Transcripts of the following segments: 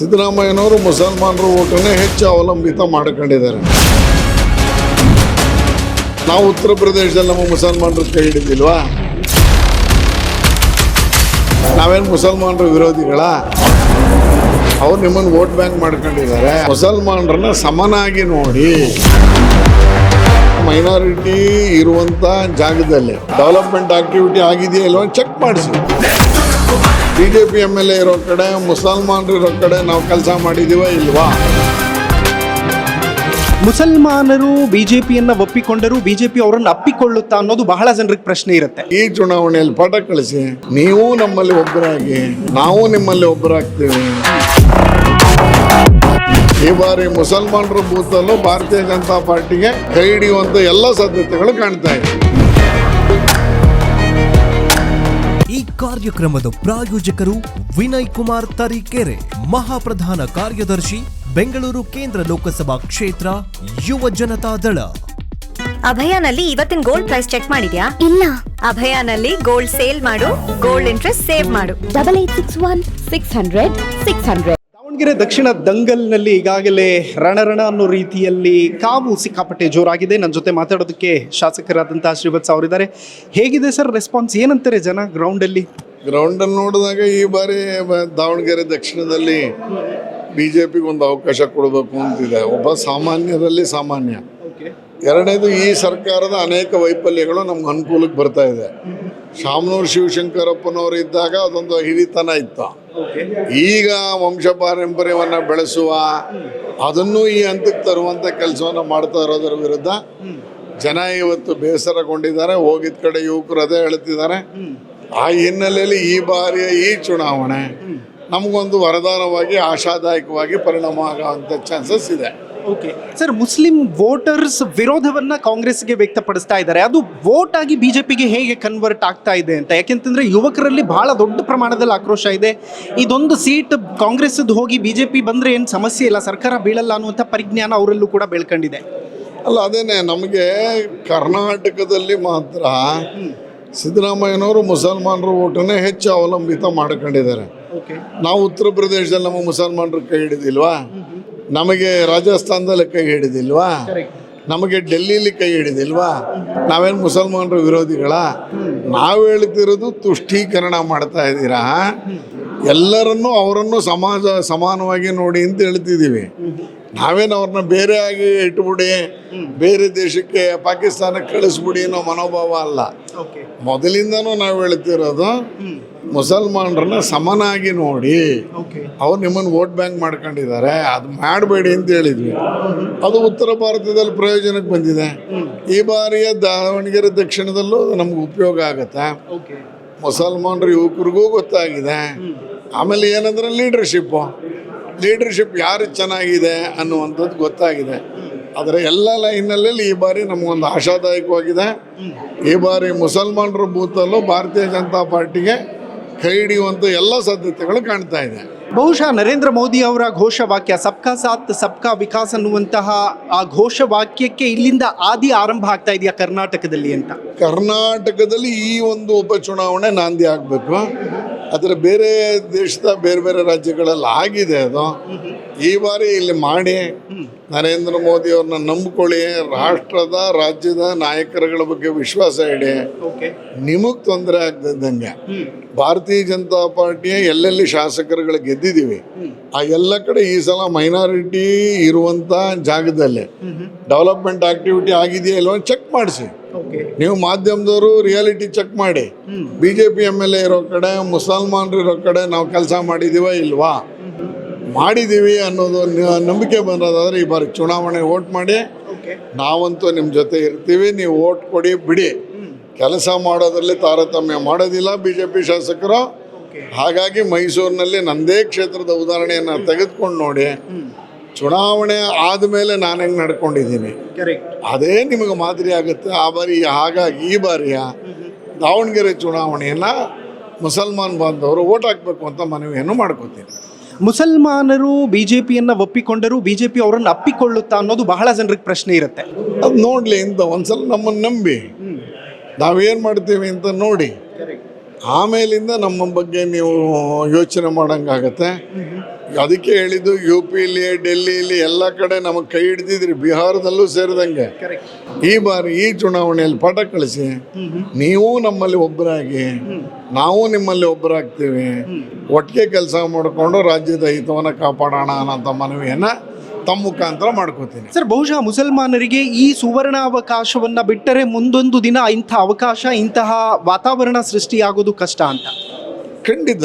ಸಿದ್ದರಾಮಯ್ಯನವರು ಮುಸಲ್ಮಾನರ ಓಟನ್ನೇ ಹೆಚ್ಚು ಅವಲಂಬಿತ ಮಾಡ್ಕೊಂಡಿದ್ದಾರೆ. ನಾವು ಉತ್ತರ ಪ್ರದೇಶದಲ್ಲಿ ನಮ್ಮ ಮುಸಲ್ಮಾನರು ಕೈ ಹಿಡಿದಿಲ್ವಾ? ನಾವೇನು ಮುಸಲ್ಮಾನರ ವಿರೋಧಿಗಳ? ಅವ್ರು ನಿಮ್ಮನ್ನು ವೋಟ್ ಬ್ಯಾಂಕ್ ಮಾಡ್ಕೊಂಡಿದ್ದಾರೆ. ಮುಸಲ್ಮಾನರನ್ನ ಸಮನಾಗಿ ನೋಡಿ. ಮೈನಾರಿಟಿ ಇರುವಂಥ ಜಾಗದಲ್ಲಿ ಡೆವಲಪ್ಮೆಂಟ್ ಆಕ್ಟಿವಿಟಿ ಆಗಿದೆಯಾ ಇಲ್ವಾ ಚೆಕ್ ಮಾಡಿಸಿ. ಬಿಜೆಪಿ MLA ಇರೋ ಕಡೆ, ಮುಸಲ್ಮಾನರು ಇರೋ ಕಡೆ ನಾವು ಕೆಲಸ ಮಾಡಿದೀವ ಇಲ್ವಾ? ಮುಸಲ್ಮಾನರು ಬಿಜೆಪಿಯನ್ನ ಒಪ್ಪಿಕೊಂಡರೂ ಬಿಜೆಪಿ ಅವರನ್ನು ಅಪ್ಪಿಕೊಳ್ಳುತ್ತಾ ಅನ್ನೋದು ಬಹಳ ಜನರಿಗೆ ಪ್ರಶ್ನೆ ಇರುತ್ತೆ. ಈ ಚುನಾವಣೆಯಲ್ಲಿ ಪಾಠ ಕಳಿಸಿ. ನೀವು ನಮ್ಮಲ್ಲಿ ಒಬ್ಬರಾಗಿ, ನಾವು ನಿಮ್ಮಲ್ಲಿ ಒಬ್ಬರಾಗ್ತೀವಿ. ಈ ಬಾರಿ ಮುಸಲ್ಮಾನರ ಬೂತಲ್ಲೂ ಭಾರತೀಯ ಜನತಾ ಪಾರ್ಟಿಗೆ ಕೈ ಹಿಡಿಯುವಂತ ಎಲ್ಲ ಸಾಧ್ಯತೆಗಳು ಕಾಣ್ತಾ ಇದೆ. ಈ ಕಾರ್ಯಕ್ರಮದ ಪ್ರಾಯೋಜಕರು ವಿನಯ್ ಕುಮಾರ್ ತರೀಕೆರೆ, ಮಹಾಪ್ರಧಾನ ಕಾರ್ಯದರ್ಶಿ, ಬೆಂಗಳೂರು ಕೇಂದ್ರ ಲೋಕಸಭಾ ಕ್ಷೇತ್ರ, ಯುವ ಜನತಾ ದಳ. ಅಭಯನಲ್ಲಿ ಇವತ್ತಿನ ಗೋಲ್ಡ್ ಪ್ರೈಸ್ ಚೆಕ್ ಮಾಡಿದ್ಯಾ? ಇಲ್ಲ. ಅಭಯನಲ್ಲಿ ಗೋಲ್ಡ್ ಸೇಲ್ ಮಾಡು, ಗೋಲ್ಡ್ ಇಂಟ್ರೆಸ್ಟ್ ಸೇವ್ ಮಾಡು. 8861 600 600. ದಾವಣಗೆರೆ ದಕ್ಷಿಣ ದಂಗಲ್ನಲ್ಲಿ ಈಗಾಗಲೇ ರಣರಣ ಅನ್ನೋ ರೀತಿಯಲ್ಲಿ ಕಾವು ಸಿಕ್ಕಾಪಟ್ಟೆ ಜೋರಾಗಿದೆ. ನನ್ನ ಜೊತೆ ಮಾತಾಡೋದಕ್ಕೆ ಶಾಸಕರಾದಂತಹ ಶ್ರೀವತ್ಸ ಅವರಿದ್ದಾರೆ. ಹೇಗಿದೆ ಸರ್ ರೆಸ್ಪಾನ್ಸ್? ಏನಂತಾರೆ ಜನ ಗ್ರೌಂಡಲ್ಲಿ ನೋಡಿದಾಗ ಈ ಬಾರಿ ದಾವಣಗೆರೆ ದಕ್ಷಿಣದಲ್ಲಿ ಬಿಜೆಪಿಗೆ ಒಂದು ಅವಕಾಶ ಕೊಡಬೇಕು ಅಂತಿದೆ. ಒಬ್ಬ ಸಾಮಾನ್ಯರಲ್ಲಿ ಸಾಮಾನ್ಯ. ಎರಡನೇದು, ಈ ಸರ್ಕಾರದ ಅನೇಕ ವೈಫಲ್ಯಗಳು ನಮ್ಗೆ ಅನುಕೂಲಕ್ಕೆ ಬರ್ತಾ ಇದೆ. ಶಾಮನೂರು ಶಿವಶಂಕರಪ್ಪನವರು ಇದ್ದಾಗ ಅದೊಂದು ಹಿರಿತನ ಇತ್ತು. ಈಗ ವಂಶ ಪಾರಂಪರ್ಯವನ್ನು ಬೆಳೆಸುವ, ಅದನ್ನು ಈ ಹಂತಕ್ಕೆ ತರುವಂಥ ಕೆಲಸವನ್ನು ಮಾಡ್ತಾ ಇರೋದರ ವಿರುದ್ಧ ಜನ ಇವತ್ತು ಬೇಸರಗೊಂಡಿದ್ದಾರೆ. ಹೋಗಿದ ಕಡೆ ಯುವಕರು ಅದೇ ಹೇಳ್ತಿದ್ದಾರೆ. ಆ ಹಿನ್ನೆಲೆಯಲ್ಲಿ ಈ ಬಾರಿಯ ಈ ಚುನಾವಣೆ ನಮಗೊಂದು ವರದಾನವಾಗಿ, ಆಶಾದಾಯಕವಾಗಿ ಪರಿಣಾಮ ಆಗುವಂಥ ಚಾನ್ಸಸ್ ಇದೆ. ಓಕೆ ಸರ್, ಮುಸ್ಲಿಂ ವೋಟರ್ಸ್ ವಿರೋಧವನ್ನ ಕಾಂಗ್ರೆಸ್ಗೆ ವ್ಯಕ್ತಪಡಿಸ್ತಾ ಇದ್ದಾರೆ. ಅದು ವೋಟ್ ಆಗಿ ಬಿಜೆಪಿಗೆ ಹೇಗೆ ಕನ್ವರ್ಟ್ ಆಗ್ತಾ ಇದೆ ಅಂತ? ಯಾಕೆಂತಂದ್ರೆ ಯುವಕರಲ್ಲಿ ಬಹಳ ದೊಡ್ಡ ಪ್ರಮಾಣದಲ್ಲಿ ಆಕ್ರೋಶ ಇದೆ. ಇದೊಂದು ಸೀಟ್ ಕಾಂಗ್ರೆಸ್ ಹೋಗಿ ಬಿಜೆಪಿ ಬಂದ್ರೆ ಏನು ಸಮಸ್ಯೆ ಇಲ್ಲ, ಸರ್ಕಾರ ಬೀಳಲ್ಲ ಅನ್ನುವಂಥ ಪರಿಜ್ಞಾನ ಅವರಲ್ಲೂ ಕೂಡ ಬೆಳ್ಕೊಂಡಿದೆ. ಅಲ್ಲ, ಅದೇನೆ ನಮಗೆ ಕರ್ನಾಟಕದಲ್ಲಿ ಮಾತ್ರ ಸಿದ್ದರಾಮಯ್ಯನವರು ಮುಸಲ್ಮಾನರ ಓಟನ್ನೇ ಹೆಚ್ಚು ಅವಲಂಬಿತ ಮಾಡ್ಕೊಂಡಿದ್ದಾರೆ. ನಾವು ಉತ್ತರ ಪ್ರದೇಶದಲ್ಲಿ ನಮ್ಮ ಮುಸಲ್ಮಾನರು ಕೈ ಹಿಡಿದಿಲ್ವಾ? ನಮಗೆ ರಾಜಸ್ಥಾನದಲ್ಲಿ ಕೈ ಹಿಡಿದಿಲ್ವಾ? ನಮಗೆ ಡೆಲ್ಲಿಲಿ ಕೈ ಹಿಡಿದಿಲ್ವಾ? ನಾವೇನು ಮುಸಲ್ಮಾನರ ವಿರೋಧಿಗಳ? ನಾವು ಹೇಳ್ತಿರೋದು ತುಷ್ಟೀಕರಣ ಮಾಡ್ತಾ ಇದ್ದೀರಾ. ಎಲ್ಲರನ್ನೂ ಅವರನ್ನು ಸಮಾನವಾಗಿ ನೋಡಿ ಅಂತ ಹೇಳ್ತಿದ್ದೀವಿ. ನಾವೇನು ಅವ್ರನ್ನ ಬೇರೆ ಆಗಿ ಇಟ್ಬಿಡಿ, ಬೇರೆ ದೇಶಕ್ಕೆ, ಪಾಕಿಸ್ತಾನಕ್ಕೆ ಕಳಿಸ್ಬಿಡಿ ಅನ್ನೋ ಮನೋಭಾವ ಅಲ್ಲ. ಮೊದಲಿಂದನೂ ನಾವು ಹೇಳ್ತಿರೋದು ಮುಸಲ್ಮಾನರನ್ನ ಸಮನಾಗಿ ನೋಡಿ. ಅವ್ರು ನಿಮ್ಮನ್ನು ವೋಟ್ ಬ್ಯಾಂಕ್ ಮಾಡ್ಕೊಂಡಿದ್ದಾರೆ, ಅದು ಮಾಡಬೇಡಿ ಅಂತ ಹೇಳಿದ್ವಿ. ಅದು ಉತ್ತರ ಭಾರತದಲ್ಲಿ ಪ್ರಯೋಜನಕ್ಕೆ ಬಂದಿದೆ. ಈ ಬಾರಿಯ ದಾವಣಗೆರೆ ದಕ್ಷಿಣದಲ್ಲೂ ನಮ್ಗೆ ಉಪಯೋಗ ಆಗುತ್ತೆ. ಮುಸಲ್ಮಾನರು ಯುವಕರಿಗೂ ಗೊತ್ತಾಗಿದೆ. ಆಮೇಲೆ ಏನಂದ್ರೆ ಲೀಡರ್ಶಿಪ್ ಯಾರು ಚೆನ್ನಾಗಿದೆ ಅನ್ನುವಂಥದ್ದು ಗೊತ್ತಾಗಿದೆ. ಅದರ ಎಲ್ಲ ಲೈನಲ್ಲಿ ಈ ಬಾರಿ ನಮಗೊಂದು ಆಶಾದಾಯಕವಾಗಿದೆ. ಈ ಬಾರಿ ಮುಸಲ್ಮಾನರ ಬೂತಲ್ಲೂ ಭಾರತೀಯ ಜನತಾ ಪಾರ್ಟಿಗೆ ಕೈ ಹಿಡಿಯುವಂಥ ಎಲ್ಲ ಸಾಧ್ಯತೆಗಳು ಕಾಣ್ತಾ ಇದೆ. ಬಹುಶಃ ನರೇಂದ್ರ ಮೋದಿ ಅವರ ಘೋಷವಾಕ್ಯ ಸಬ್ಕಾ ಸಾಥ್ ಸಬ್ಕಾ ವಿಕಾಸ್ ಅನ್ನುವಂತಹ ಆ ಘೋಷವಾಕ್ಯಕ್ಕೆ ಇಲ್ಲಿಂದ ಆರಂಭ ಆಗ್ತಾ ಇದೆಯಾ ಕರ್ನಾಟಕದಲ್ಲಿ ಅಂತ? ಕರ್ನಾಟಕದಲ್ಲಿ ಈ ಒಂದು ಉಪಚುನಾವಣೆ ನಾಂದಿ ಆಗಬೇಕು. ಆದರೆ ಬೇರೆ ದೇಶದ ಬೇರೆ ಬೇರೆ ರಾಜ್ಯಗಳಲ್ಲಿ ಆಗಿದೆ ಅದು. ಈ ಬಾರಿ ಇಲ್ಲಿ ಮಾಡಿ ನರೇಂದ್ರ ಮೋದಿ ಅವ್ರನ್ನ ನಂಬಿಕೊಳ್ಳಿ, ರಾಷ್ಟ್ರದ ರಾಜ್ಯದ ನಾಯಕರುಗಳ ಬಗ್ಗೆ ವಿಶ್ವಾಸ ಇಡಿ. ನಿಮಗೆ ತೊಂದರೆ ಆಗದಂಗೆ ಭಾರತೀಯ ಜನತಾ ಪಾರ್ಟಿಯ ಎಲ್ಲೆಲ್ಲಿ ಶಾಸಕರುಗಳು ಗೆದ್ದಿದ್ದೀವಿ ಆ ಎಲ್ಲ ಕಡೆ ಈ ಸಲ ಮೈನಾರಿಟಿ ಇರುವಂಥ ಜಾಗದಲ್ಲಿ ಡೆವಲಪ್ಮೆಂಟ್ ಆಕ್ಟಿವಿಟಿ ಆಗಿದೆಯಾ ಇಲ್ವಾ ಚೆಕ್ ಮಾಡಿಸಿ. ನೀವು ಮಾಧ್ಯಮದವರು ರಿಯಾಲಿಟಿ ಚೆಕ್ ಮಾಡಿ. ಬಿಜೆಪಿ MLA ಇರೋ ಕಡೆ, ಮುಸಲ್ಮಾನರು ಇರೋ ಕಡೆ ನಾವು ಕೆಲಸ ಮಾಡಿದೀವ ಇಲ್ವಾ? ಮಾಡಿದ್ದೀವಿ ಅನ್ನೋದು ನಂಬಿಕೆ ಬಂದದಾದ್ರೆ ಈ ಬಾರಿ ಚುನಾವಣೆ ವೋಟ್ ಮಾಡಿ. ನಾವಂತೂ ನಿಮ್ಮ ಜೊತೆ ಇರ್ತೀವಿ. ನೀವು ವೋಟ್ ಕೊಡಿ ಬಿಡಿ, ಕೆಲಸ ಮಾಡೋದ್ರಲ್ಲಿ ತಾರತಮ್ಯ ಮಾಡೋದಿಲ್ಲ ಬಿಜೆಪಿ ಶಾಸಕರು. ಹಾಗಾಗಿ ಮೈಸೂರಿನಲ್ಲಿ ನಂದೇ ಕ್ಷೇತ್ರದ ಉದಾಹರಣೆಯನ್ನು ತೆಗೆದುಕೊಂಡು ನೋಡಿ. ಚುನಾವಣೆ ಆದಮೇಲೆ ನಾನು ಹೆಂಗೆ ನಡ್ಕೊಂಡಿದ್ದೀನಿ ಅದೇ ನಿಮಗೆ ಮಾದರಿ ಆಗುತ್ತೆ ಆ ಬಾರಿ. ಹಾಗಾಗಿ ಈ ಬಾರಿಯ ದಾವಣಗೆರೆ ಚುನಾವಣೆಯನ್ನು ಮುಸಲ್ಮಾನ್ ಬಾಂಧವರು ವೋಟ್ ಹಾಕಬೇಕು ಅಂತ ಮನವಿಯನ್ನು ಮಾಡ್ಕೋತೀನಿ. ಮುಸಲ್ಮಾನರು ಬಿಜೆಪಿಯನ್ನ ಒಪ್ಪಿಕೊಂಡರೂ ಬಿಜೆಪಿ ಅವರನ್ನು ಅಪ್ಪಿಕೊಳ್ಳುತ್ತಾ ಅನ್ನೋದು ಬಹಳ ಜನರಿಗೆ ಪ್ರಶ್ನೆ ಇರುತ್ತೆ. ಅದು ನೋಡಲಿ ಅಂತ ಒಂದ್ಸಲ ನಮ್ಮನ್ನು ನಂಬಿ ನಾವೇನು ಮಾಡ್ತೀವಿ ಅಂತ ನೋಡಿ. ಆಮೇಲಿಂದ ನಮ್ಮ ಬಗ್ಗೆ ನೀವು ಯೋಚನೆ ಮಾಡೋಂಗಾಗತ್ತೆ. ಅದಕ್ಕೆ ಹೇಳಿದ್ದು UPಲಿ ಡೆಲ್ಲಿಲಿ ಎಲ್ಲ ಕಡೆ ನಮಗೆ ಕೈ ಹಿಡ್ದಿದ್ರಿ, ಬಿಹಾರದಲ್ಲೂ ಸೇರಿದಂಗೆ. ಈ ಬಾರಿ ಈ ಚುನಾವಣೆಯಲ್ಲಿ ಪಟ ಕಳಿಸಿ, ನೀವು ನಮ್ಮಲ್ಲಿ ಒಬ್ಬರಾಗಿ, ನಾವು ನಿಮ್ಮಲ್ಲಿ ಒಬ್ಬರಾಗ್ತೀವಿ, ಒಟ್ಟಿಗೆ ಕೆಲಸ ಮಾಡಿಕೊಂಡು ರಾಜ್ಯದ ಹಿತವನ್ನು ಕಾಪಾಡೋಣ ಅನ್ನೋಂಥ ಮನವಿಯನ್ನು ತಮ್ಮ ಮುಖಾಂತರ ಮಾಡ್ಕೋತೀನಿ. ಸರ್, ಬಹುಶಃ ಮುಸಲ್ಮಾನರಿಗೆ ಈ ಸುವರ್ಣ ಅವಕಾಶವನ್ನ ಬಿಟ್ಟರೆ ಮುಂದೊಂದು ದಿನ ಇಂಥ ಅವಕಾಶ, ಇಂತಹ ವಾತಾವರಣ ಸೃಷ್ಟಿಯಾಗೋದು ಕಷ್ಟ ಅಂತ. ಖಂಡಿತ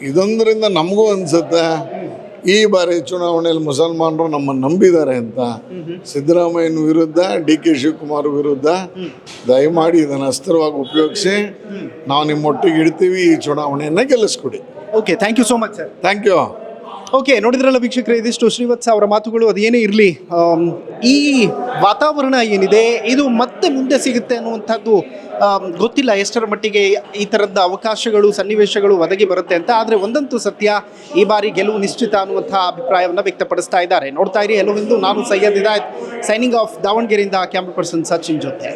ಇದೊಂದರಿಂದ ನಮಗೂ ಅನ್ಸುತ್ತೆ ಈ ಬಾರಿ ಚುನಾವಣೆಯಲ್ಲಿ ಮುಸಲ್ಮಾನರು ನಮ್ಮನ್ನು ನಂಬಿದ್ದಾರೆ ಅಂತ. ಸಿದ್ದರಾಮಯ್ಯನ ವಿರುದ್ಧ, DK ಶಿವಕುಮಾರ್ ವಿರುದ್ಧ ದಯಮಾಡಿ ಇದನ್ನು ಅಸ್ತ್ರವಾಗಿ ಉಪಯೋಗಿಸಿ ನಾವು ನಿಮ್ಮೊಟ್ಟಿಗೆ ಇಡ್ತೀವಿ, ಈ ಚುನಾವಣೆಯನ್ನು ಗೆಲ್ಲಿಸ್ಕೊಡಿ. Okay, thank you so much sir. Thank you. Okay, ನೋಡಿದ್ರಲ್ಲ ವೀಕ್ಷಕರೇ, ಇದಿಷ್ಟು ಶ್ರೀವತ್ಸ ಅವರ ಮಾತುಗಳು. ಅದೇನೇ ಇರಲಿ, ಈ ವಾತಾವರಣ ಏನಿದೆ ಇದು ಮತ್ತೆ ಮುಂದೆ ಸಿಗುತ್ತೆ ಅನ್ನುವಂಥದ್ದು ಗೊತ್ತಿಲ್ಲ ಎಷ್ಟರ ಮಟ್ಟಿಗೆ ಈ ಥರದ ಅವಕಾಶಗಳು, ಸನ್ನಿವೇಶಗಳು ಒದಗಿ ಬರುತ್ತೆ ಅಂತ. ಆದರೆ ಒಂದಂತೂ ಸತ್ಯ, ಈ ಬಾರಿ ಗೆಲುವು ನಿಶ್ಚಿತ ಅನ್ನುವಂಥ ಅಭಿಪ್ರಾಯವನ್ನು ವ್ಯಕ್ತಪಡಿಸ್ತಾ ಇದ್ದಾರೆ. ನೋಡ್ತಾ ಇರಿ ಎಲ್ಲವೆಂದು. ನಾನು ಸೈಯದ್ ಹಿದಾಯತ್, ಸೈನಿಂಗ್ ಆಫ್ ದಾವಣಗೆರೆಯಿಂದ ಕ್ಯಾಮ್ರಾ ಪರ್ಸನ್ ಸಚಿನ್ ಜೊತೆ.